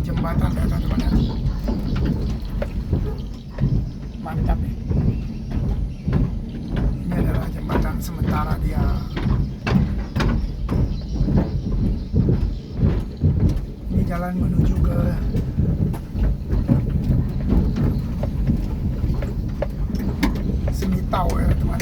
jembatan ya teman-teman ya. Mantap ya. Ini adalah jembatan sementara dia. Ini jalan menuju ke Semitau ya teman.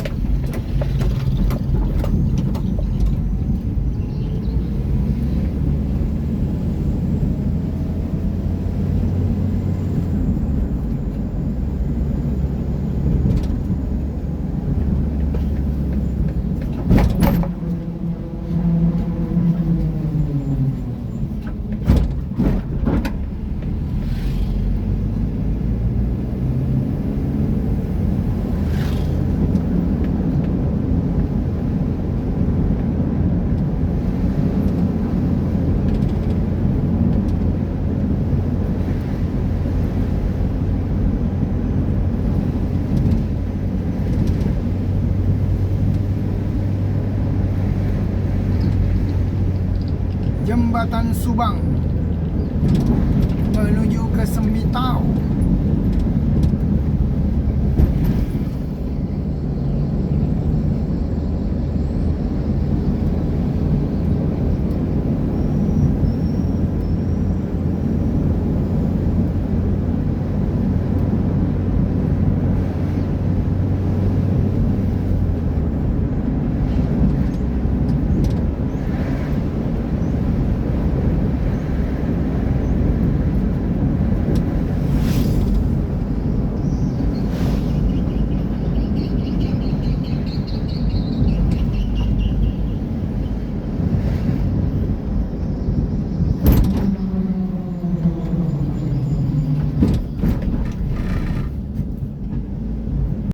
Jembatan Subang menuju ke Semitau.